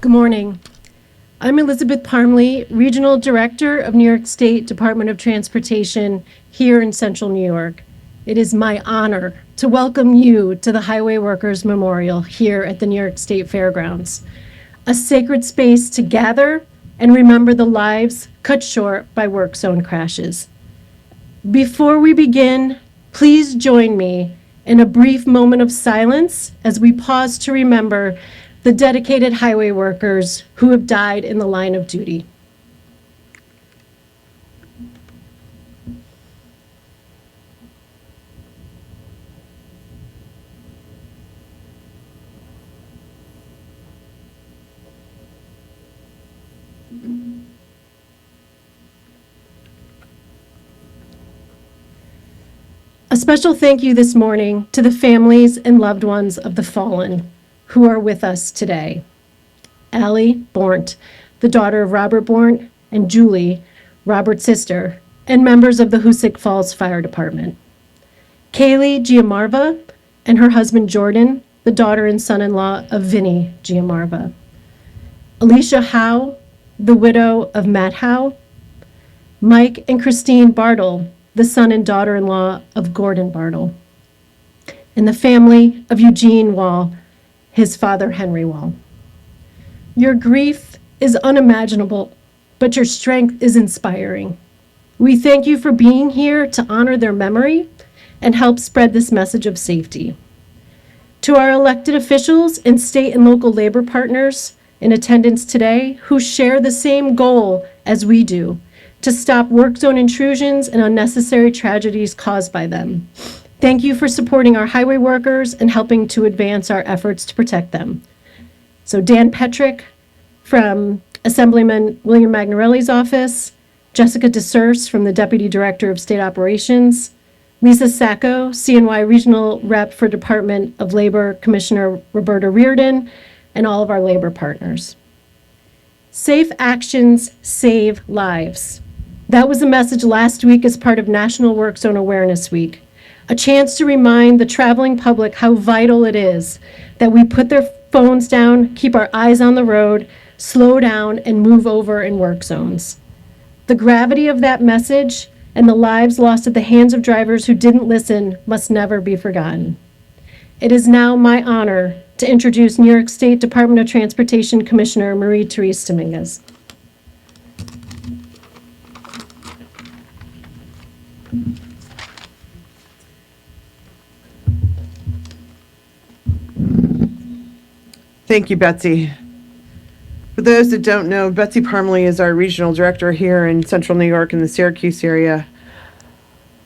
Good morning. I'm Elizabeth Parmley, Regional Director of New York State Department of Transportation here in Central New York. It is my honor to welcome you to the Highway Workers Memorial here at the New York State Fairgrounds, a sacred space to gather and remember the lives cut short by work zone crashes. Before we begin, please join me in a brief moment of silence as we pause to remember the dedicated highway workers who have died in the line of duty. A special thank you this morning to the families and loved ones of the fallen who are with us today. Allie Bornt, the daughter of Robert Bornt, and Julie, Robert's sister, and members of the Hoosick Falls Fire Department. Kaylee Giamarva and her husband Jordan, the daughter and son-in-law of Vinnie Giamarva. Alicia Howe, the widow of Matt Howe. Mike and Christine Bartle, the son and daughter-in-law of Gordon Bartle. And the family of Eugene Wall, his father Henry Wall. Your grief is unimaginable, but your strength is inspiring. We thank you for being here to honor their memory and help spread this message of safety. To our elected officials and state and local labor partners in attendance today who share the same goal as we do, to stop work zone intrusions and unnecessary tragedies caused by them. Thank you for supporting our highway workers and helping to advance our efforts to protect them. So Dan Petrick from Assemblyman William Magnarelli's office, Jessica DeSurse from the Deputy Director of State Operations, Lisa Sacco, CNY Regional Rep for Department of Labor, Commissioner Roberta Reardon, and all of our labor partners. Safe actions save lives. That was the message last week as part of National Work Zone Awareness Week, a chance to remind the traveling public how vital it is that we put their phones down, keep our eyes on the road, slow down, and move over in work zones. The gravity of that message and the lives lost at the hands of drivers who didn't listen must never be forgotten. It is now my honor to introduce New York State Department of Transportation Commissioner Marie-Therese Dominguez. Thank you, Betsy. For those that don't know, Betsy Parmley is our regional director here in Central New York in the Syracuse area.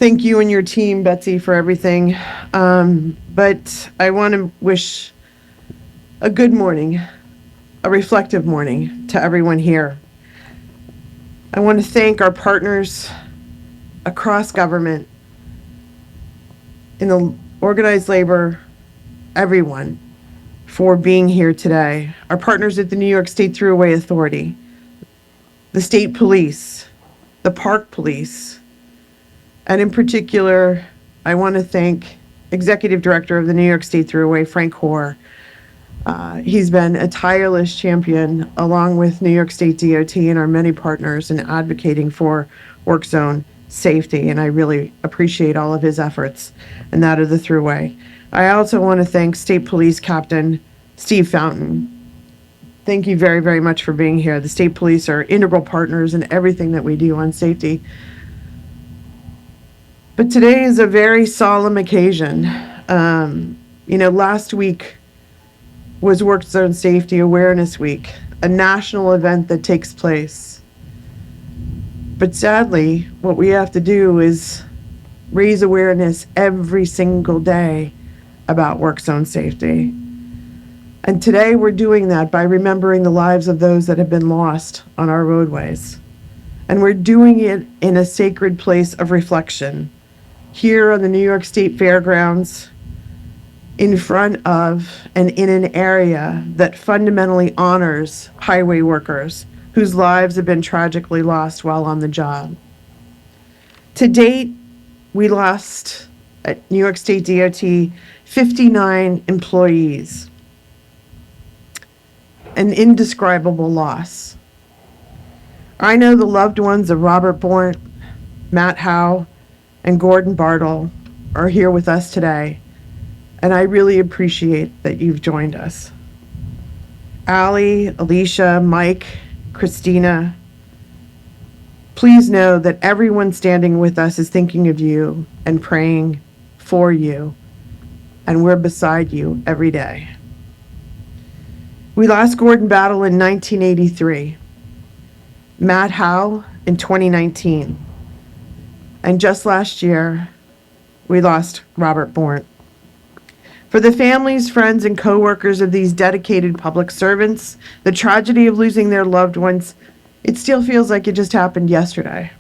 Thank you and your team, Betsy, for everything. But I want to wish a good morning, a reflective morning to everyone here. I want to thank our partners across government, in the organized labor, everyone, for being here today. Our partners at the New York State Thruway Authority, the State Police, the Park Police, and in particular, I want to thank Executive Director of the New York State Thruway, Frank Hoare. He's been a tireless champion along with New York State DOT and our many partners in advocating for work zone safety, and I really appreciate all of his efforts and that of the Throughway. I also want to thank State Police Captain Steve Fountain. Thank you very, very much for being here. The State Police are integral partners in everything that we do on safety. But today is a very solemn occasion. Last week was Work Zone Safety Awareness Week, a national event that takes place. But sadly, what we have to do is raise awareness every single day about work zone safety. And today we're doing that by remembering the lives of those that have been lost on our roadways. And we're doing it in a sacred place of reflection, here on the New York State Fairgrounds, in front of and in an area that fundamentally honors highway workers whose lives have been tragically lost while on the job. To date, we lost at New York State DOT 59 employees. an indescribable loss. I know the loved ones of Robert Bourne, Matt Howe, and Gordon Bartle are here with us today, and I really appreciate that you've joined us. Allie, Alicia, Mike, Christina, please know that everyone standing with us is thinking of you and praying for you, and we're beside you every day. We lost Gordon Battle in 1983, Matt Howe in 2019, and just last year, we lost Robert Bourne. For the families, friends, and coworkers of these dedicated public servants, the tragedy of losing their loved ones, it still feels like it just happened yesterday.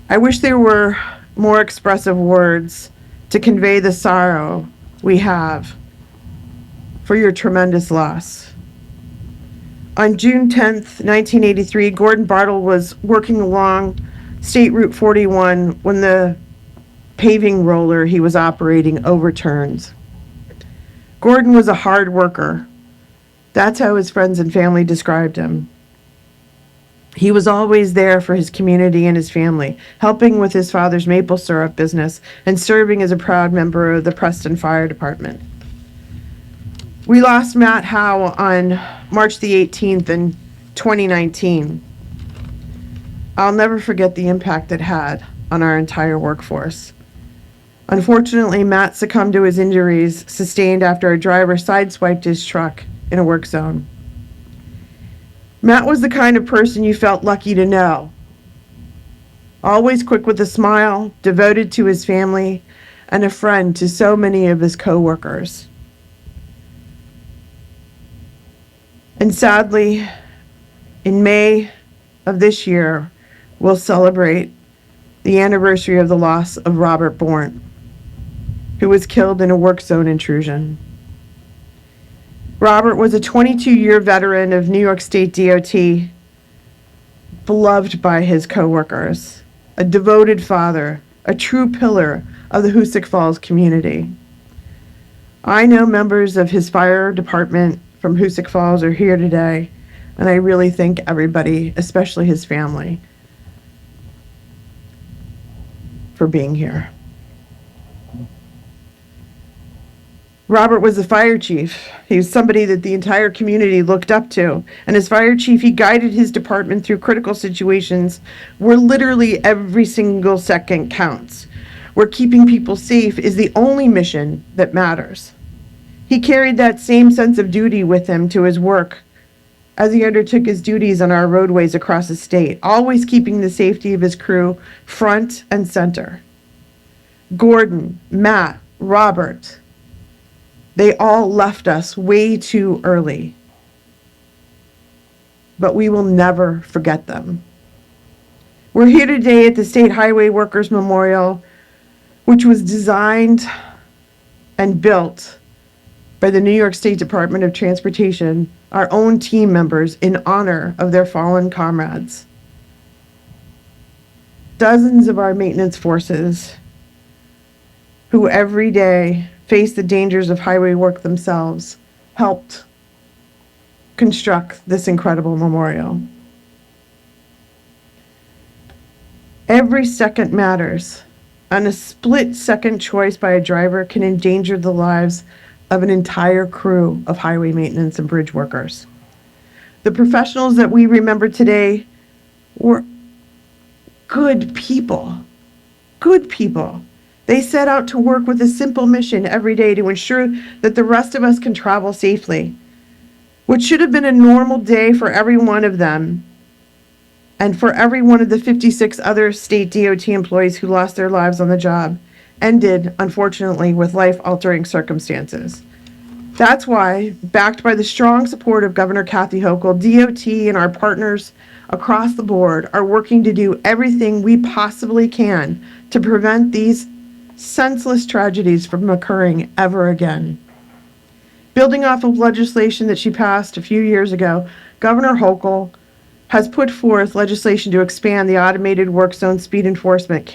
I wish there were more expressive words to convey the sorrow we have for your tremendous loss. On June 10th, 1983, Gordon Bartle was working along State Route 41 when the paving roller he was operating overturned. Gordon was a hard worker. That's how his friends and family described him. He was always there for his community and his family, helping with his father's maple syrup business and serving as a proud member of the Preston Fire Department. We lost Matt Howe on March the 18th in 2019. I'll never forget the impact it had on our entire workforce. Unfortunately, Matt succumbed to his injuries sustained after a driver sideswiped his truck in a work zone. Matt was the kind of person you felt lucky to know. Always quick with a smile, devoted to his family, and a friend to so many of his coworkers. And sadly, in May of this year, we'll celebrate the anniversary of the loss of Robert Bourne, who was killed in a work zone intrusion. Robert was a 22-year veteran of New York State DOT, beloved by his coworkers, a devoted father, a true pillar of the Hoosick Falls community. I know members of his fire department from Hoosick Falls are here today, and I really thank everybody, especially his family, for being here. Robert was the fire chief. He was somebody that the entire community looked up to. And as fire chief, he guided his department through critical situations where literally every single second counts, where keeping people safe is the only mission that matters. He carried that same sense of duty with him to his work as he undertook his duties on our roadways across the state, always keeping the safety of his crew front and center. Gordon, Matt, Robert, they all left us way too early, but we will never forget them. We're here today at the State Highway Workers Memorial, which was designed and built by the New York State Department of Transportation, our own team members, in honor of their fallen comrades. Dozens of our maintenance forces who every day face the dangers of highway work themselves, helped construct this incredible memorial. Every second matters, and a split-second choice by a driver can endanger the lives of an entire crew of highway maintenance and bridge workers. The professionals that we remember today were good people, good people. They set out to work with a simple mission every day to ensure that the rest of us can travel safely. What should have been a normal day for every one of them, and for every one of the 56 other state DOT employees who lost their lives on the job, ended, unfortunately, with life-altering circumstances. That's why, backed by the strong support of Governor Kathy Hochul, DOT and our partners across the board are working to do everything we possibly can to prevent these senseless tragedies from occurring ever again. Building off of legislation that she passed a few years ago, Governor Hochul has put forth legislation to expand the automated work zone speed enforcement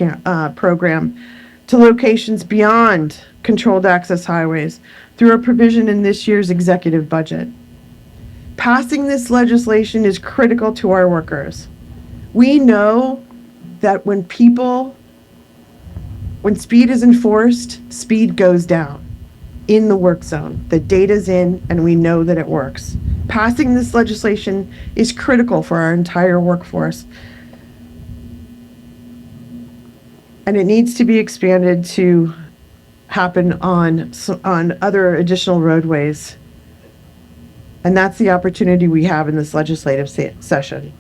program to locations beyond controlled access highways through a provision in this year's executive budget. Passing this legislation is critical to our workers. We know that when speed is enforced, speed goes down in the work zone. The data's in, and we know that it works. Passing this legislation is critical for our entire workforce. And it needs to be expanded to happen on other additional roadways. And that's the opportunity we have in this legislative session.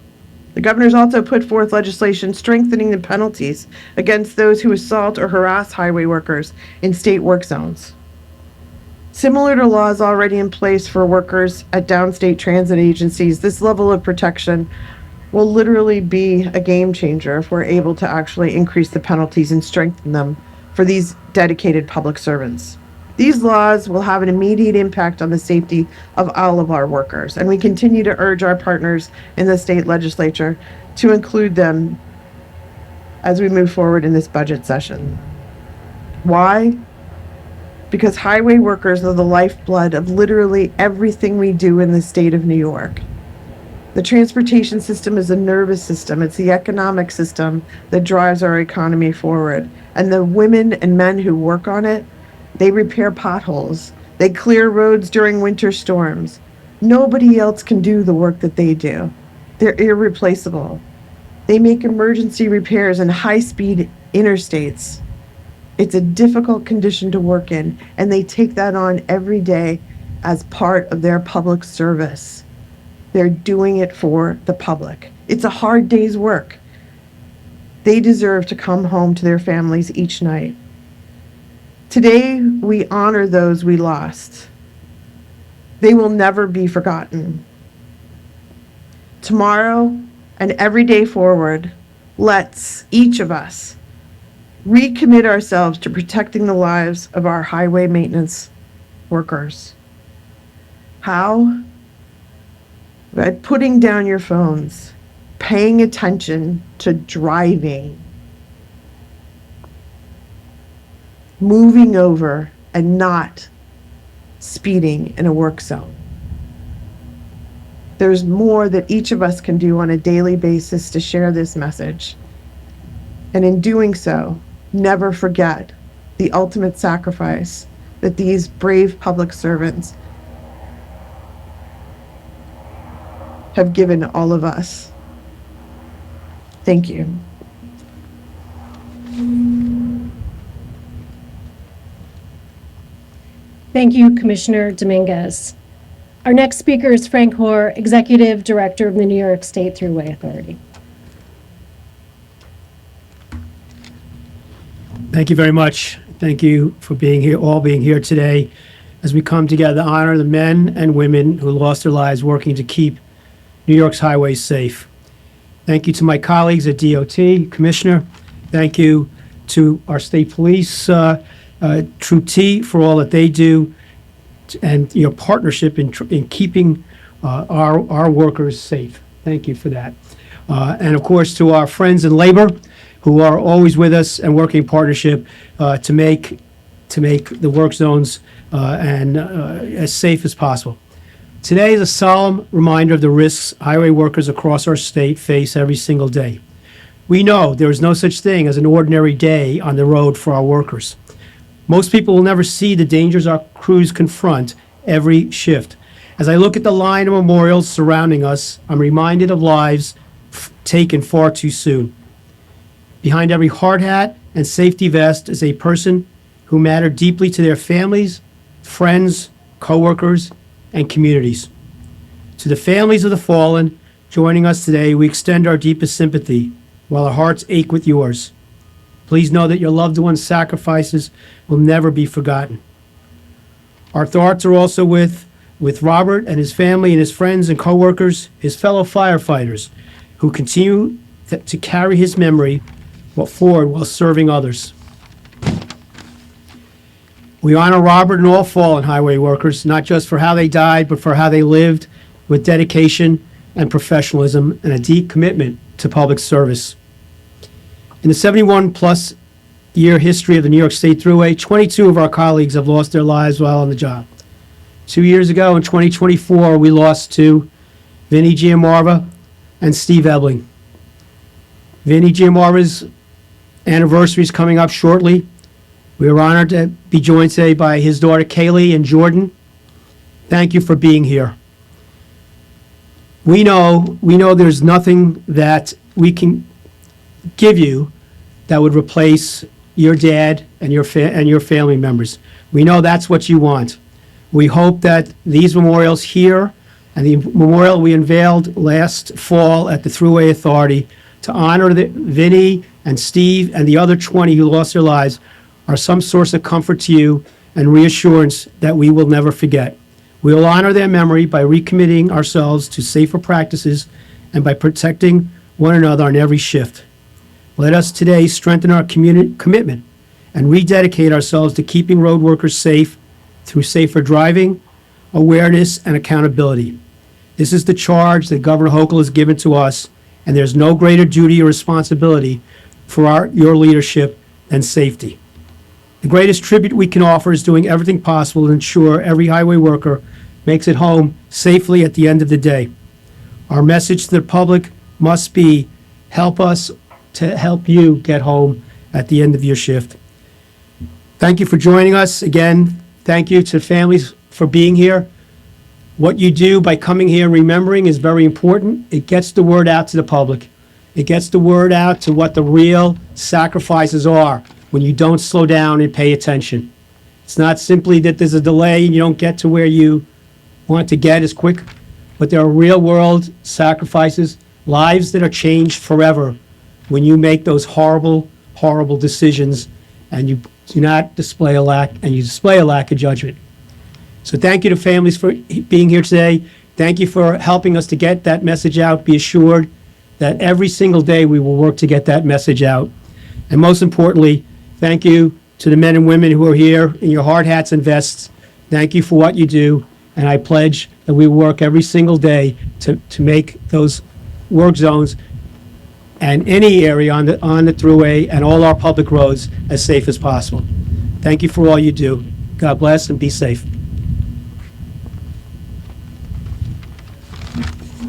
The governor's also put forth legislation strengthening the penalties against those who assault or harass highway workers in state work zones. Similar to laws already in place for workers at downstate transit agencies, this level of protection will literally be a game changer if we're able to actually increase the penalties and strengthen them for these dedicated public servants. These laws will have an immediate impact on the safety of all of our workers, and we continue to urge our partners in the state legislature to include them as we move forward in this budget session. Why? Because highway workers are the lifeblood of literally everything we do in the state of New York. The transportation system is a nervous system. It's the economic system that drives our economy forward. And the women and men who work on it, they repair potholes. They clear roads during winter storms. Nobody else can do the work that they do. They're irreplaceable. They make emergency repairs in high-speed interstates. It's a difficult condition to work in, and they take that on every day as part of their public service. They're doing it for the public. It's a hard day's work. They deserve to come home to their families each night. Today, we honor those we lost. They will never be forgotten. Tomorrow and every day forward, let's, each of us, recommit ourselves to protecting the lives of our highway maintenance workers. How? By putting down your phones, paying attention to driving, moving over, and not speeding in a work zone. There's more that each of us can do on a daily basis to share this message. And in doing so, never forget the ultimate sacrifice that these brave public servants have given all of us. Thank you. Thank you, Commissioner Dominguez. Our next speaker is Frank Hoare, Executive Director of the New York State Thruway Authority. Thank you very much. Thank you for being here today as we come together to honor the men and women who lost their lives working to keep New York's highways safe. Thank you to my colleagues at DOT, Commissioner. Thank you to our state police, True T, for all that they do, and your partnership in keeping our workers safe. Thank you for that. And of course, to our friends in labor who are always with us and working in partnership to make the work zones as safe as possible. Today is a solemn reminder of the risks highway workers across our state face every single day. We know there is no such thing as an ordinary day on the road for our workers. Most people will never see the dangers our crews confront every shift. As I look at the line of memorials surrounding us, I'm reminded of lives taken far too soon. Behind every hard hat and safety vest is a person who mattered deeply to their families, friends, coworkers, and communities. To the families of the fallen joining us today, we extend our deepest sympathy while our hearts ache with yours. Please know that your loved ones' sacrifices will never be forgotten. Our thoughts are also with Robert and his family and his friends and coworkers, his fellow firefighters, who continue to carry his memory forward while serving others. We honor Robert and all fallen highway workers, not just for how they died, but for how they lived with dedication and professionalism and a deep commitment to public service. In the 71-plus year history of the New York State Thruway, 22 of our colleagues have lost their lives while on the job. 2 years ago, in 2024, we lost 2 Vinnie Giamarva, and Steve Ebling. Vinnie Giamarva's anniversary is coming up shortly. We are honored to be joined today by his daughter Kaylee and Jordan. Thank you for being here. We know there's nothing that we can give you that would replace your dad and your family members. We know that's what you want. We hope that these memorials here and the memorial we unveiled last fall at the Throughway Authority to honor Vinnie and Steve and the other 20 who lost their lives are some source of comfort to you and reassurance that we will never forget. We will honor their memory by recommitting ourselves to safer practices and by protecting one another on every shift. Let us today strengthen our commitment and rededicate ourselves to keeping road workers safe through safer driving, awareness, and accountability. This is the charge that Governor Hochul has given to us, and there's no greater duty or responsibility for your leadership than safety. The greatest tribute we can offer is doing everything possible to ensure every highway worker makes it home safely at the end of the day. Our message to the public must be, help us to help you get home at the end of your shift. Thank you for joining us. Again, thank you to families for being here. What you do by coming here and remembering is very important. It gets the word out to the public. It gets the word out to what the real sacrifices are when you don't slow down and pay attention. It's not simply that there's a delay and you don't get to where you want to get as quick, but there are real world sacrifices, lives that are changed forever when you make those horrible, horrible decisions and you do not display a lack of judgment. So thank you to families for being here today. Thank you for helping us to get that message out. Be assured that every single day we will work to get that message out. And most importantly, thank you to the men and women who are here in your hard hats and vests. Thank you for what you do. And I pledge that we work every single day to make those work zones and any area on the Thruway and all our public roads as safe as possible. Thank you for all you do. God bless and be safe.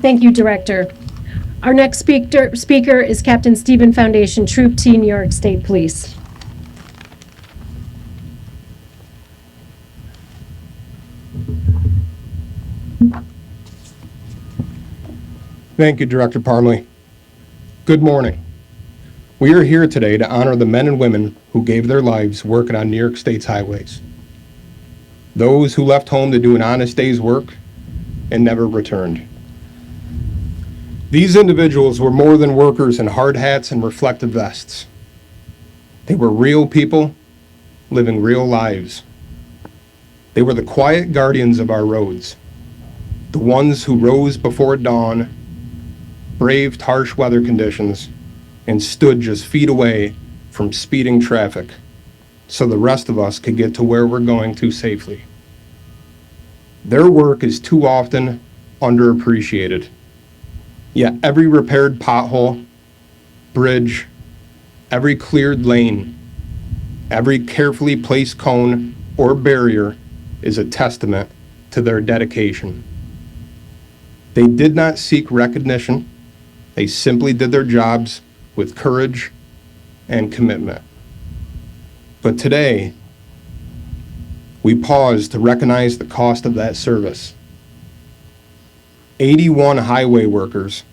Thank you, Director. Our next speaker is Captain Stephen Foundation, Troop T, New York State Police. Thank you, Director Parmley. Good morning. We are here today to honor the men and women who gave their lives working on New York State's highways. Those who left home to do an honest day's work and never returned. These individuals were more than workers in hard hats and reflective vests. They were real people living real lives. They were the quiet guardians of our roads, the ones who rose before dawn, braved harsh weather conditions, and stood just feet away from speeding traffic so the rest of us could get to where we're going to safely. Their work is too often underappreciated. Yet every repaired pothole, bridge, every cleared lane, every carefully placed cone or barrier is a testament to their dedication. They did not seek recognition. They simply did their jobs with courage and commitment. But today, we pause to recognize the cost of that service. 81 highway workers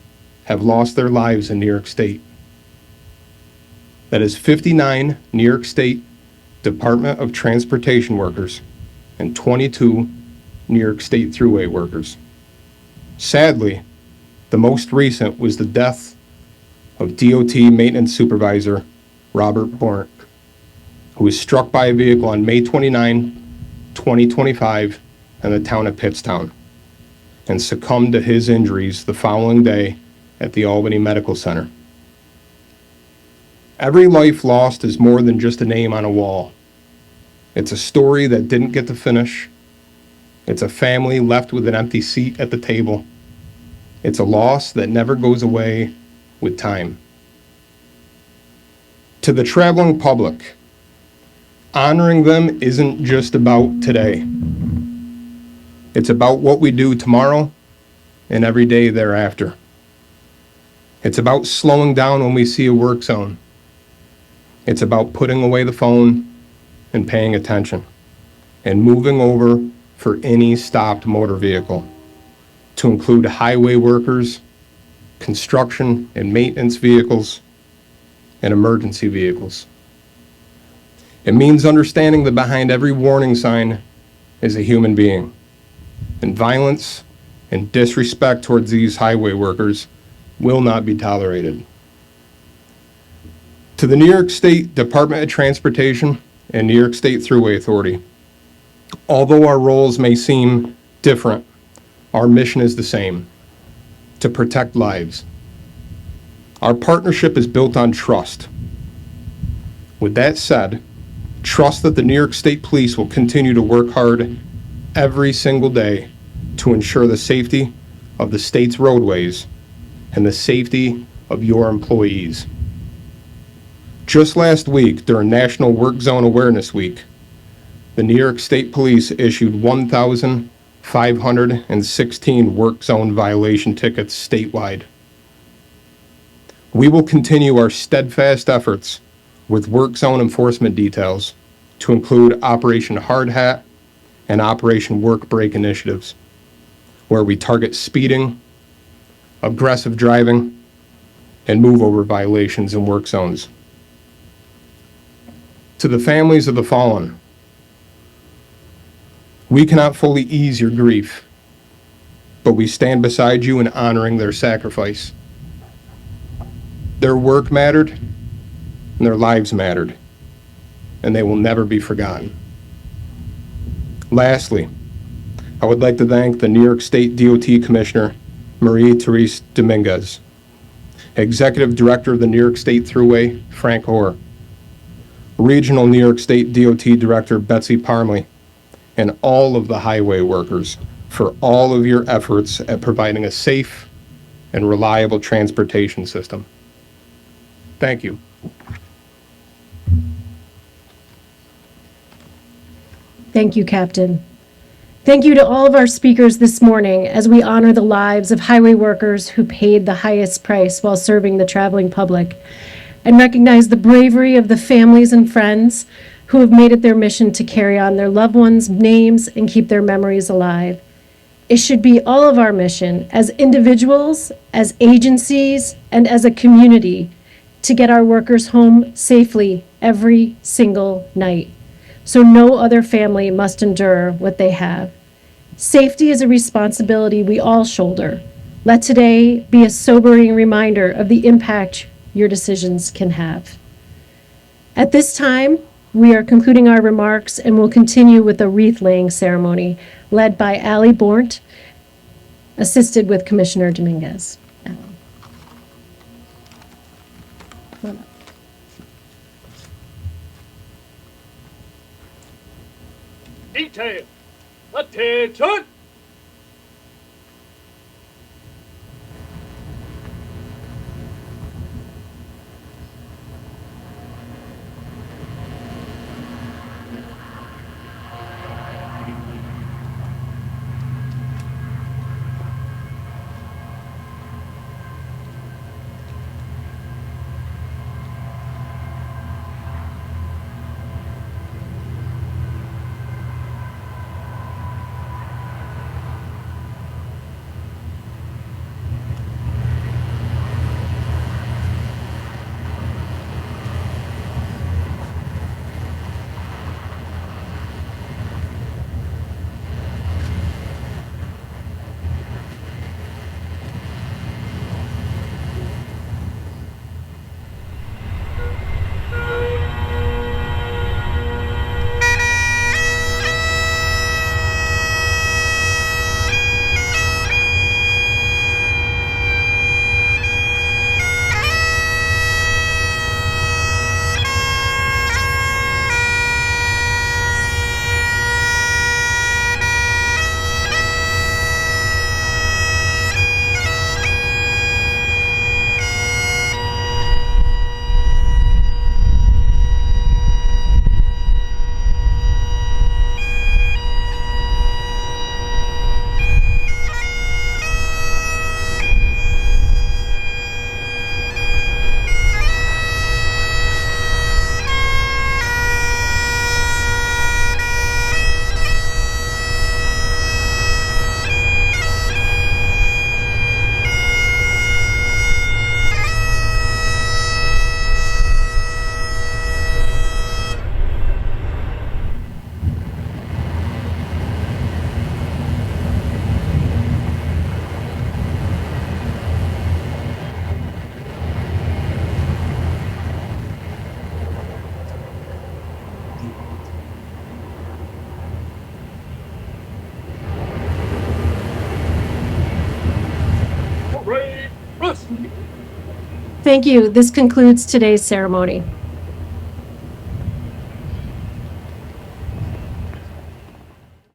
have lost their lives in New York State. That is 59 New York State Department of Transportation workers and 22 New York State Thruway workers. Sadly, the most recent was the death of DOT Maintenance Supervisor Robert Bornt, who was struck by a vehicle on May 29, 2025 in the town of Pittstown and succumbed to his injuries the following day at the Albany Medical Center. Every life lost is more than just a name on a wall. It's a story that didn't get to finish. It's a family left with an empty seat at the table. It's a loss that never goes away with time. To the traveling public, honoring them isn't just about today. It's about what we do tomorrow and every day thereafter. It's about slowing down when we see a work zone. It's about putting away the phone and paying attention and moving over for any stopped motor vehicle, to include highway workers, construction and maintenance vehicles, and emergency vehicles. It means understanding that behind every warning sign is a human being, and violence and disrespect towards these highway workers will not be tolerated. To the New York State Department of Transportation and New York State Thruway Authority, although our roles may seem different, our mission is the same: to protect lives. Our partnership is built on trust. With that said, trust that the New York State Police will continue to work hard every single day to ensure the safety of the state's roadways and the safety of your employees. Just last week, during National Work Zone Awareness Week, the New York State Police issued 1,516 work zone violation tickets statewide. We will continue our steadfast efforts with work zone enforcement details to include Operation Hard Hat and Operation Work Break initiatives, where we target speeding, aggressive driving, and move over violations in work zones. To the families of the fallen, we cannot fully ease your grief, but we stand beside you in honoring their sacrifice. Their work mattered, and their lives mattered, and they will never be forgotten. Lastly, I would like to thank the New York State DOT Commissioner, Marie-Therese Dominguez, Executive Director of the New York State Thruway, Frank Orr, Regional New York State DOT Director, Betsy Parmley, and all of the highway workers for all of your efforts at providing a safe and reliable transportation system. Thank you. Thank you, Captain. Thank you to all of our speakers this morning as we honor the lives of highway workers who paid the highest price while serving the traveling public, and recognize the bravery of the families and friends who have made it their mission to carry on their loved ones' names and keep their memories alive. It should be all of our mission as individuals, as agencies, and as a community to get our workers home safely every single night, so no other family must endure what they have. Safety is a responsibility we all shoulder. Let today be a sobering reminder of the impact your decisions can have. At this time, we are concluding our remarks and will continue with a wreath-laying ceremony led by Allie Bornt, assisted with Commissioner Dominguez. Detail, attention! Thank you. This concludes today's ceremony.